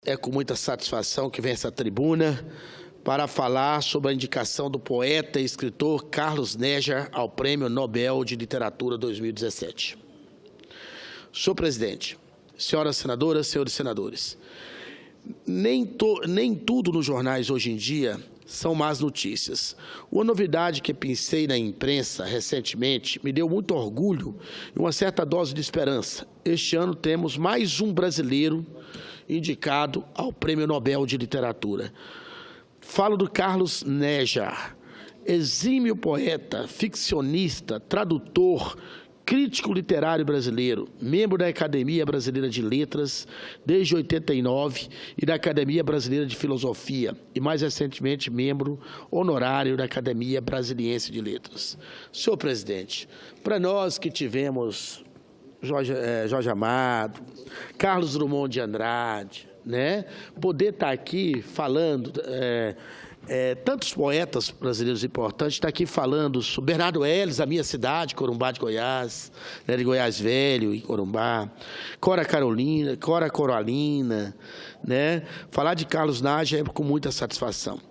é com muita satisfação que vem essa tribuna para falar sobre a indicação do poeta e escritor Carlos Neja ao Prêmio Nobel de Literatura 2017. Senhor presidente, senhoras senadoras, senhores senadores, nem tudo nos jornais hoje em dia são más notícias. Uma novidade que pensei na imprensa recentemente me deu muito orgulho e uma certa dose de esperança. Este ano temos mais um brasileiro indicado ao Prêmio Nobel de Literatura. Falo do Carlos Neja, exímio poeta, ficcionista, tradutor, crítico literário brasileiro, membro da Academia Brasileira de Letras desde 89 e da Academia Brasileira de Filosofia e, mais recentemente, membro honorário da Academia Brasiliense de Letras. Senhor presidente, para nós que tivemos Jorge Amado, Carlos Drummond de Andrade, né, poder estar aqui falando... tantos poetas brasileiros importantes, está aqui falando sobre Bernardo Ellis, a minha cidade, Corumbá de Goiás, né, de Goiás Velho e Corumbá, Cora Coralina, né? Falar de Carlos Neja é com muita satisfação.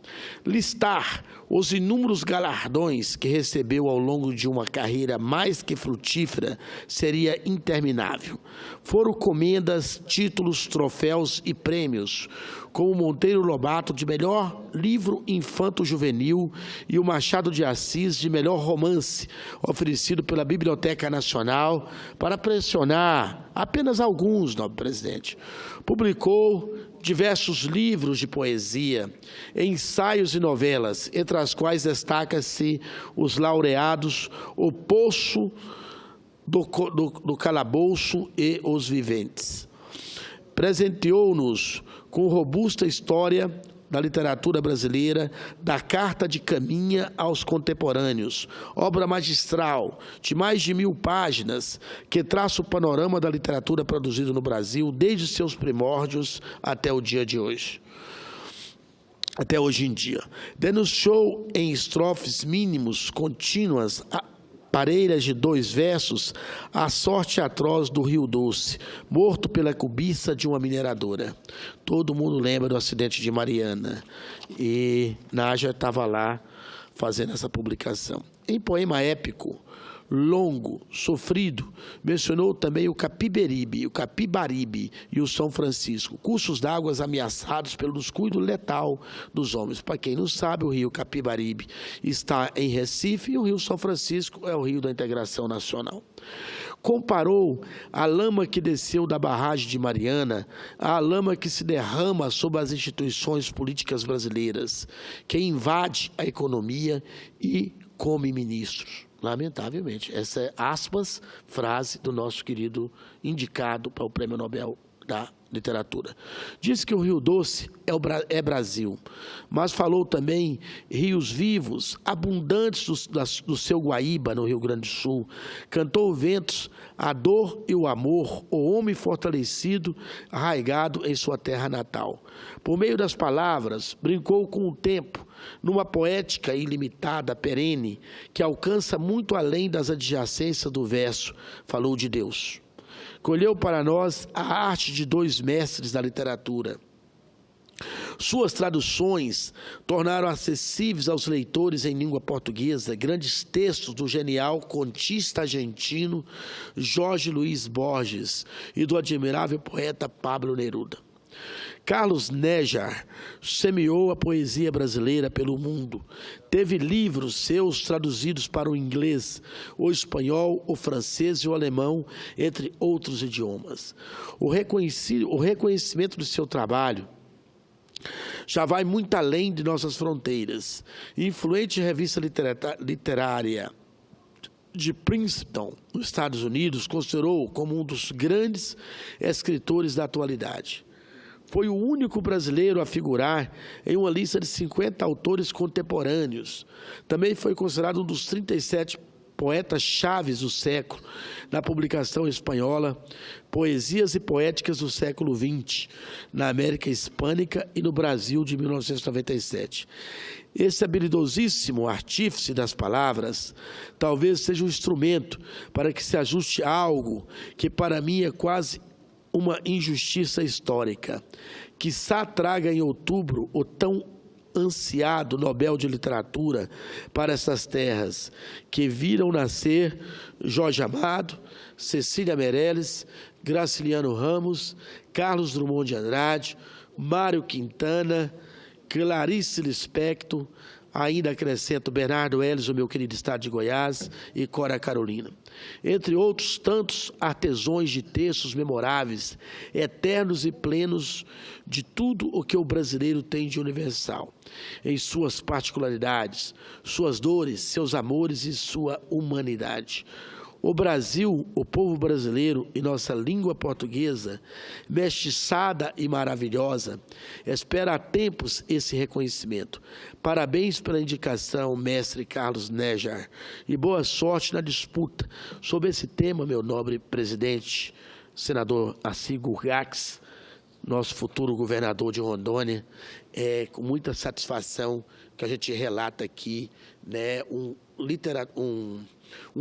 Listar os inúmeros galardões que recebeu ao longo de uma carreira mais que frutífera seria interminável. Foram comendas, títulos, troféus e prêmios, como o Monteiro Lobato de melhor livro infanto-juvenil e o Machado de Assis de melhor romance, oferecido pela Biblioteca Nacional, para pressionar apenas alguns, nobre presidente. Publicou diversos livros de poesia, ensaios e novelas, entre as quais destaca-se os laureados O Poço do Calabouço e Os Viventes. Presenteou-nos com robusta história da literatura brasileira, da Carta de Caminha aos Contemporâneos, obra magistral de mais de 1000 páginas que traça o panorama da literatura produzida no Brasil desde seus primórdios até o dia de hoje. Até hoje em dia. Denunciou em estrofes mínimos contínuas parelhas de 2 versos, a sorte atroz do Rio Doce, morto pela cobiça de uma mineradora. Todo mundo lembra do acidente de Mariana, e Neja estava lá fazendo essa publicação. Em poema épico, longo, sofrido, mencionou também o Capibaribe e o São Francisco, cursos d'água ameaçados pelo descuido letal dos homens. Para quem não sabe, o rio Capibaribe está em Recife e o rio São Francisco é o rio da integração nacional. Comparou a lama que desceu da barragem de Mariana à lama que se derrama sobre as instituições políticas brasileiras, que invade a economia e come ministros. Lamentavelmente, essa é, aspas, frase do nosso querido indicado para o Prêmio Nobel da Literatura. Disse que o Rio Doce é Brasil, mas falou também rios vivos, abundantes do seu Guaíba, no Rio Grande do Sul. Cantou ventos, a dor e o amor, o homem fortalecido, arraigado em sua terra natal. Por meio das palavras, brincou com o tempo, numa poética ilimitada, perene, que alcança muito além das adjacências do verso. Falou de Deus. Colheu para nós a arte de 2 mestres da literatura. Suas traduções tornaram acessíveis aos leitores em língua portuguesa grandes textos do genial contista argentino Jorge Luiz Borges e do admirável poeta Pablo Neruda. Carlos Neja semeou a poesia brasileira pelo mundo. Teve livros seus traduzidos para o inglês, o espanhol, o francês e o alemão, entre outros idiomas. O reconhecimento do seu trabalho já vai muito além de nossas fronteiras. Influente revista literária de Princeton, nos Estados Unidos, considerou como um dos grandes escritores da atualidade. Foi o único brasileiro a figurar em uma lista de 50 autores contemporâneos. Também foi considerado um dos 37 poetas chaves do século, na publicação espanhola Poesias e Poéticas do Século XX, na América Hispânica e no Brasil, de 1997. Esse habilidosíssimo artífice das palavras talvez seja um instrumento para que se ajuste a algo que para mim é quase uma injustiça histórica, quiçá traga em outubro o tão ansiado Nobel de Literatura para essas terras, que viram nascer Jorge Amado, Cecília Meirelles, Graciliano Ramos, Carlos Drummond de Andrade, Mário Quintana, Clarice Lispector, ainda acrescento Bernardo Ellis, o meu querido estado de Goiás, e Cora Carolina. Entre outros tantos artesões de textos memoráveis, eternos e plenos de tudo o que o brasileiro tem de universal, em suas particularidades, suas dores, seus amores e sua humanidade. O Brasil, o povo brasileiro e nossa língua portuguesa, mestiçada e maravilhosa, espera há tempos esse reconhecimento. Parabéns pela indicação, mestre Carlos Nejar, e boa sorte na disputa sobre esse tema, meu nobre presidente, senador Arcigo Gax, nosso futuro governador de Rondônia. É com muita satisfação que a gente relata aqui, né, um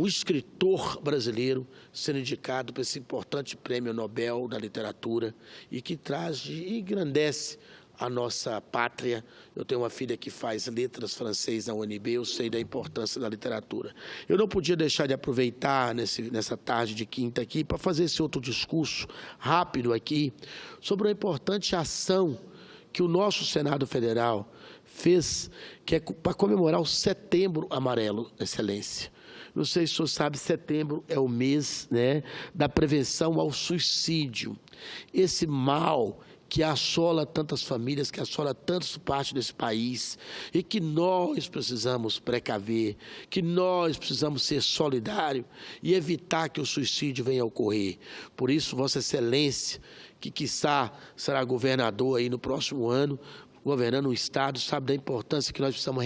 escritor brasileiro sendo indicado para esse importante prêmio Nobel da Literatura e que traz e engrandece a nossa pátria. Eu tenho uma filha que faz letras francês na UNB, eu sei da importância da literatura. Eu não podia deixar de aproveitar nessa tarde de quinta aqui para fazer esse outro discurso rápido aqui sobre uma importante ação que o nosso Senado Federal fez, que é para comemorar o Setembro Amarelo, Excelência. Não sei se o senhor sabe, setembro é o mês, né, da prevenção ao suicídio. Esse mal que assola tantas famílias, que assola tantas partes desse país, e que nós precisamos precaver, que nós precisamos ser solidários e evitar que o suicídio venha a ocorrer. Por isso, Vossa Excelência, que quiçá será governador aí no próximo ano, governando o Estado, sabe da importância que nós precisamos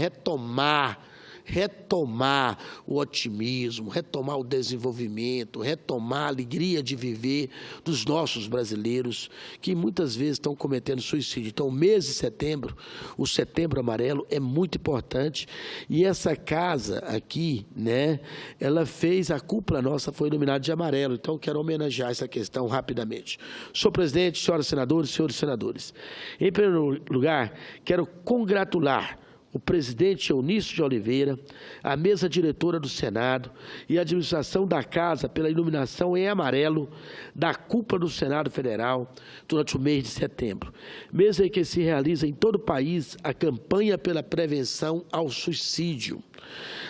retomar o otimismo, retomar o desenvolvimento, retomar a alegria de viver dos nossos brasileiros, que muitas vezes estão cometendo suicídio. Então, o mês de setembro, o Setembro Amarelo, é muito importante. E essa casa aqui, né, ela fez, a cúpula nossa foi iluminada de amarelo. Então, quero homenagear essa questão rapidamente. Senhor presidente, senhoras senadoras, senhores senadores, em primeiro lugar, quero congratular o presidente Eunício de Oliveira, a mesa diretora do Senado e a administração da Casa pela iluminação em amarelo da cúpula do Senado Federal durante o mês de setembro. Mês em que se realiza em todo o país a campanha pela prevenção ao suicídio.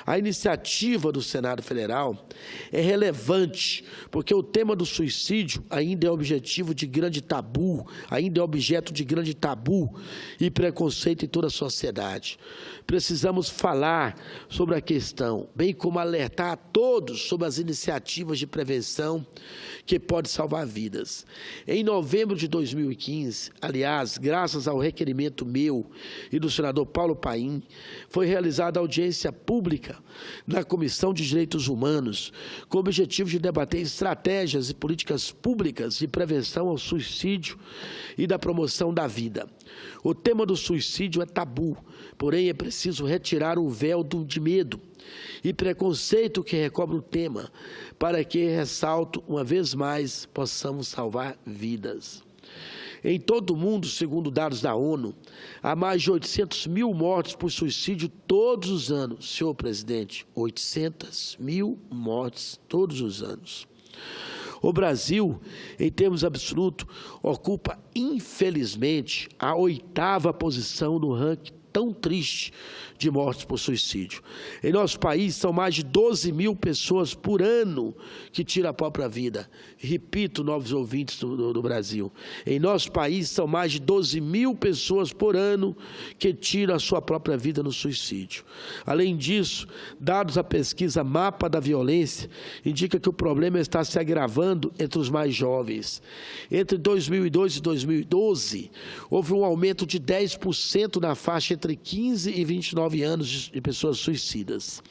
A iniciativa do Senado Federal é relevante, porque o tema do suicídio ainda é objeto de grande tabu e preconceito em toda a sociedade. Precisamos falar sobre a questão, bem como alertar a todos sobre as iniciativas de prevenção que podem salvar vidas. Em novembro de 2015, aliás, graças ao requerimento meu e do senador Paulo Paim, foi realizada a audiência pública na Comissão de Direitos Humanos, com o objetivo de debater estratégias e políticas públicas de prevenção ao suicídio e da promoção da vida. O tema do suicídio é tabu, porém é preciso retirar o véu de medo e preconceito que recobre o tema, para que, ressalto, uma vez mais, possamos salvar vidas. Em todo o mundo, segundo dados da ONU, há mais de 800 mil mortes por suicídio todos os anos. Senhor presidente, 800 mil mortes todos os anos. O Brasil, em termos absolutos, ocupa, infelizmente, a 8ª posição no ranking tão triste de mortes por suicídio. Em nosso país, são mais de 12 mil pessoas por ano que tiram a própria vida. Repito, novos ouvintes do Brasil. Em nosso país, são mais de 12 mil pessoas por ano que tiram a sua própria vida no suicídio. Além disso, dados da pesquisa Mapa da Violência, indica que o problema está se agravando entre os mais jovens. Entre 2002 e 2012, houve um aumento de 10% na faixa entre 15 e 29 anos de pessoas suicidas.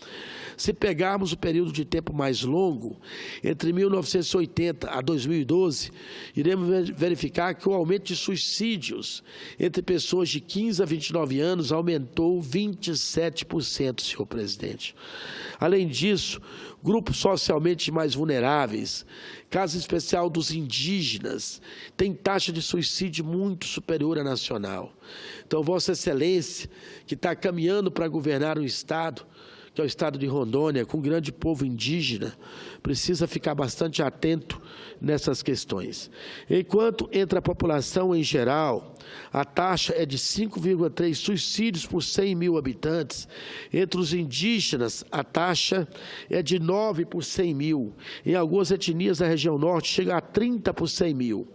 Se pegarmos o período de tempo mais longo, entre 1980 a 2012, iremos verificar que o aumento de suicídios entre pessoas de 15 a 29 anos aumentou 27%, senhor presidente. Além disso, grupos socialmente mais vulneráveis, caso especial dos indígenas, tem taxa de suicídio muito superior à nacional. Então, Vossa Excelência, que está caminhando para governar o Estado, que é o estado de Rondônia, com um grande povo indígena, precisa ficar bastante atento nessas questões. Enquanto entre a população em geral, a taxa é de 5,3 suicídios por 100 mil habitantes, entre os indígenas a taxa é de 9 por 100 mil, em algumas etnias da região norte chega a 30 por 100 mil.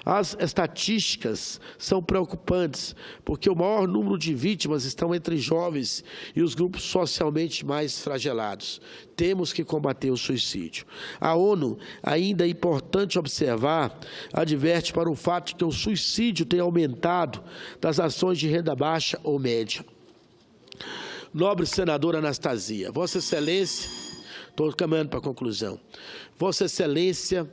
As estatísticas são preocupantes, porque o maior número de vítimas estão entre jovens e os grupos socialmente mais flagelados. Temos que combater o suicídio. A ONU, ainda é importante observar, adverte para o fato de que o suicídio tem aumentado das ações de renda baixa ou média. Nobre senadora Anastasia, Vossa Excelência, estou caminhando para a conclusão, Vossa Excelência,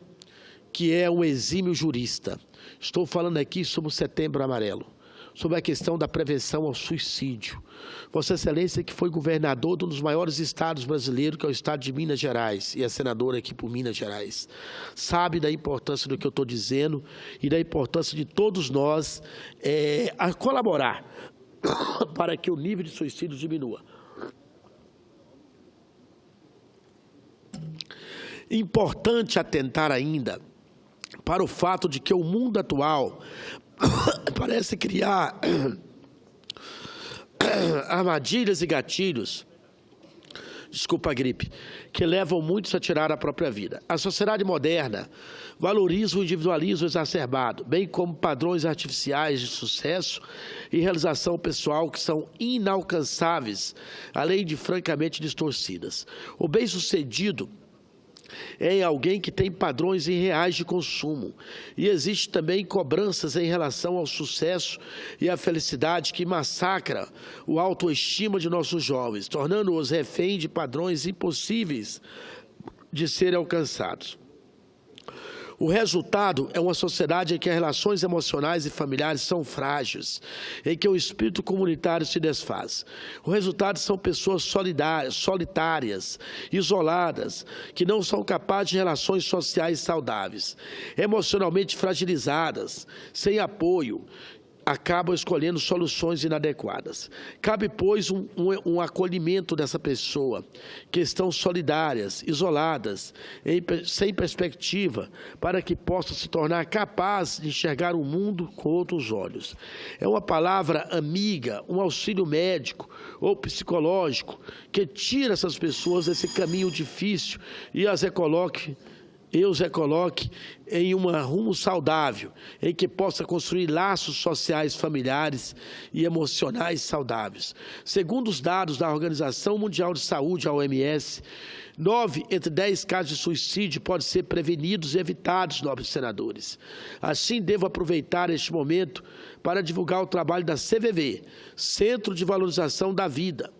que é um exímio jurista, estou falando aqui sobre o Setembro Amarelo, sobre a questão da prevenção ao suicídio. Vossa Excelência, que foi governador de um dos maiores estados brasileiros, que é o estado de Minas Gerais, e é senadora aqui por Minas Gerais, sabe da importância do que eu estou dizendo e da importância de todos nós a colaborar para que o nível de suicídio diminua. Importante atentar ainda para o fato de que o mundo atual parece criar armadilhas e gatilhos, desculpa a gripe, que levam muitos a tirar a própria vida. A sociedade moderna valoriza o individualismo exacerbado, bem como padrões artificiais de sucesso e realização pessoal que são inalcançáveis, além de francamente distorcidas. O bem-sucedido é alguém que tem padrões irreais de consumo. E existe também cobranças em relação ao sucesso e à felicidade que massacra a autoestima de nossos jovens, tornando-os refém de padrões impossíveis de serem alcançados. O resultado é uma sociedade em que as relações emocionais e familiares são frágeis, em que o espírito comunitário se desfaz. O resultado são pessoas solitárias, isoladas, que não são capazes de relações sociais saudáveis, emocionalmente fragilizadas, sem apoio, acabam escolhendo soluções inadequadas. Cabe, pois, um acolhimento dessa pessoa, que estão solidárias, isoladas, sem perspectiva, para que possa se tornar capaz de enxergar o mundo com outros olhos. É uma palavra amiga, um auxílio médico ou psicológico, que tira essas pessoas desse caminho difícil e os recoloque em um rumo saudável, em que possa construir laços sociais, familiares e emocionais saudáveis. Segundo os dados da Organização Mundial de Saúde, a OMS, 9 entre 10 casos de suicídio podem ser prevenidos e evitados, nobres senadores. Assim, devo aproveitar este momento para divulgar o trabalho da CVV, Centro de Valorização da Vida,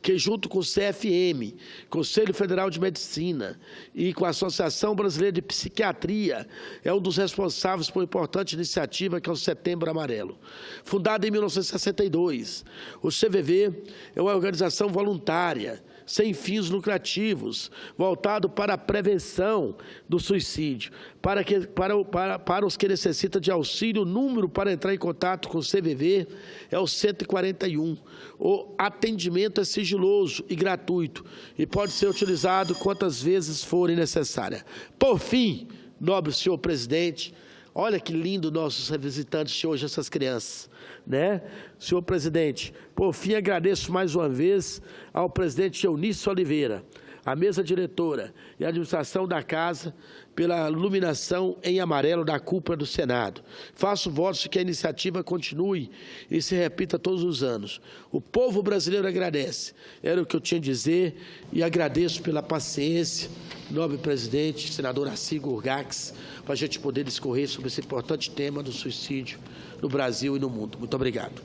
que junto com o CFM, Conselho Federal de Medicina e com a Associação Brasileira de Psiquiatria, é um dos responsáveis por uma importante iniciativa que é o Setembro Amarelo. Fundada em 1962, o CVV é uma organização voluntária, sem fins lucrativos, voltado para a prevenção do suicídio. Para os que necessitam de auxílio, o número para entrar em contato com o CVV é o 141. O atendimento é sigiloso e gratuito e pode ser utilizado quantas vezes forem necessárias. Por fim, nobre senhor presidente, olha que lindo nossos visitantes de hoje, essas crianças, né? Senhor presidente, por fim agradeço mais uma vez ao presidente Eunício Oliveira, a mesa diretora e a administração da casa pela iluminação em amarelo da cúpula do Senado. Faço votos de que a iniciativa continue e se repita todos os anos. O povo brasileiro agradece. Era o que eu tinha a dizer e agradeço pela paciência, nobre presidente, senador Arcigo Urgax, para a gente poder discorrer sobre esse importante tema do suicídio no Brasil e no mundo. Muito obrigado.